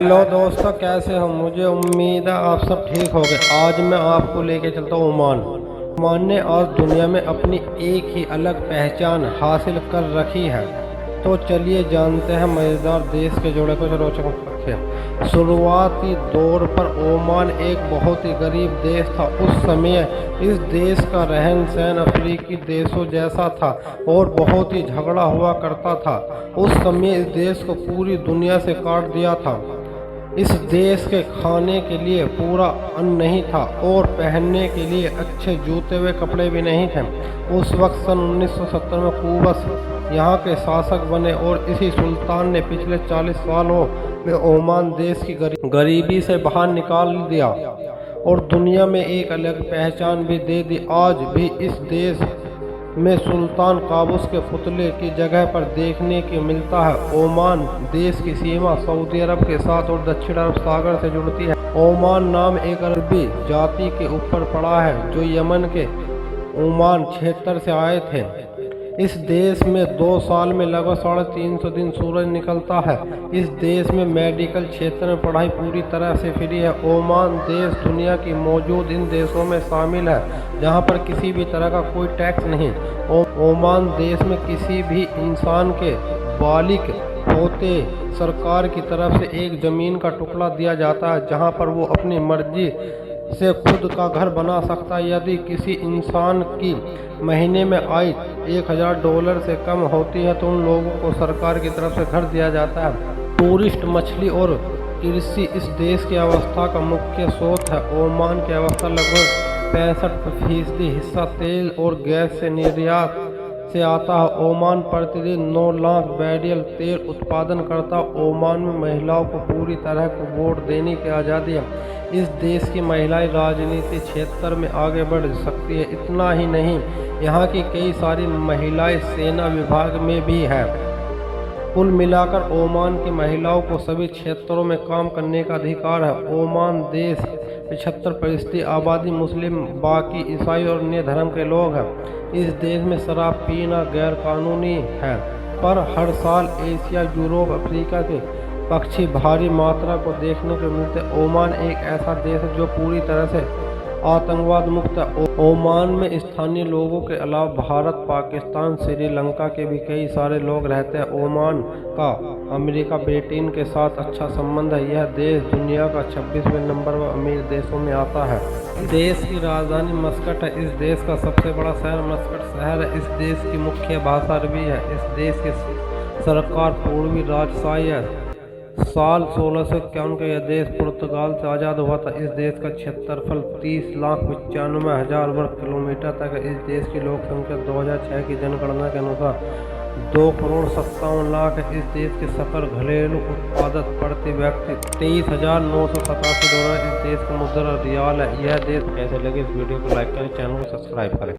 Hello दोस्तों, कैसे हो? मुझे उम्मीद है आप सब ठीक हो गए। आज मैं आपको लेके चलता हूँ ओमान। ओमान ने आज दुनिया में अपनी एक ही अलग पहचान हासिल कर रखी है। तो चलिए जानते हैं मज़ेदार देश के जुड़े कुछ रोचक तथ्य। शुरुआती दौर पर ओमान एक बहुत ही गरीब देश था। उस समय इस देश का रहन सहन अफ्रीकी देशों जैसा था और बहुत ही झगड़ा हुआ करता था। उस समय इस देश को पूरी दुनिया से काट दिया था। इस देश के खाने के लिए पूरा अन्न नहीं था और पहनने के लिए अच्छे जूते व कपड़े भी नहीं थे। उस वक्त सन 1970 में कुबस यहाँ के शासक बने और इसी सुल्तान ने पिछले 40 सालों में ओमान देश की गरीबी से बाहर निकाल दिया और दुनिया में एक अलग पहचान भी दे दी। आज भी इस देश में सुल्तान काबूस के पुतले की जगह पर देखने को मिलता है। ओमान देश की सीमा सऊदी अरब के साथ और दक्षिण अरब सागर से जुड़ती है। ओमान नाम एक अरबी जाति के ऊपर पड़ा है जो यमन के ओमान क्षेत्र से आए थे। इस देश में 2 साल में लगभग 350 दिन सूरज निकलता है। इस देश में मेडिकल क्षेत्र में पढ़ाई पूरी तरह से फ्री है। ओमान देश दुनिया की मौजूद इन देशों में शामिल है जहां पर किसी भी तरह का कोई टैक्स नहीं। ओमान देश में किसी भी इंसान के बालिग होते सरकार की तरफ से एक ज़मीन का टुकड़ा दिया जाता है जहां पर वो अपनी मर्जी से खुद का घर बना सकता है। यदि किसी इंसान की महीने में आय $1000 से कम होती है तो उन लोगों को सरकार की तरफ से घर दिया जाता है। टूरिस्ट, मछली और कृषि इस देश की अवस्था का मुख्य स्रोत है। ओमान की अवस्था लगभग 65% हिस्सा तेल और गैस से निर्यात से आता है। ओमान प्रतिदिन 9 लाख बैरल तेल उत्पादन करता है। ओमान में महिलाओं को पूरी तरह को वोट देने की आज़ादी है। इस देश की महिलाएं राजनीति क्षेत्र में आगे बढ़ सकती है। इतना ही नहीं, यहाँ की कई सारी महिलाएं सेना विभाग में भी है। कुल मिलाकर ओमान की महिलाओं को सभी क्षेत्रों में काम करने का अधिकार है। ओमान देश 75% आबादी मुस्लिम, बाकी ईसाई और अन्य धर्म के लोग हैं। इस देश में शराब पीना गैर कानूनी है, पर हर साल एशिया, यूरोप, अफ्रीका के पक्षी भारी मात्रा को देखने को मिलते। ओमान एक ऐसा देश है जो पूरी तरह से आतंकवाद मुक्त है। ओमान में स्थानीय लोगों के अलावा भारत, पाकिस्तान, श्रीलंका के भी कई सारे लोग रहते हैं। ओमान का अमेरिका, ब्रिटेन के साथ अच्छा संबंध है। यह देश दुनिया का 26वें नंबर पर अमीर देशों में आता है। देश की राजधानी मस्कट है। इस देश का सबसे बड़ा शहर मस्कट शहर है। इस देश की मुख्य भाषा अरबी है। इस देश की सरकार पूर्वी राजशाही है। साल 1651 का यह देश पुर्तगाल से आज़ाद हुआ था। इस देश का क्षेत्रफल 30,95,000 वर्ग किलोमीटर तक है। इस देश की लोक संख्या 2006 की जनगणना के अनुसार 2,57,00,000 है। इस देश के सकल घरेलू उत्पादन प्रति व्यक्ति $23,987। इस देश का मुद्रा रियाल है। यह देश कैसे लगे? इस वीडियो को लाइक करें, चैनल को सब्सक्राइब करें।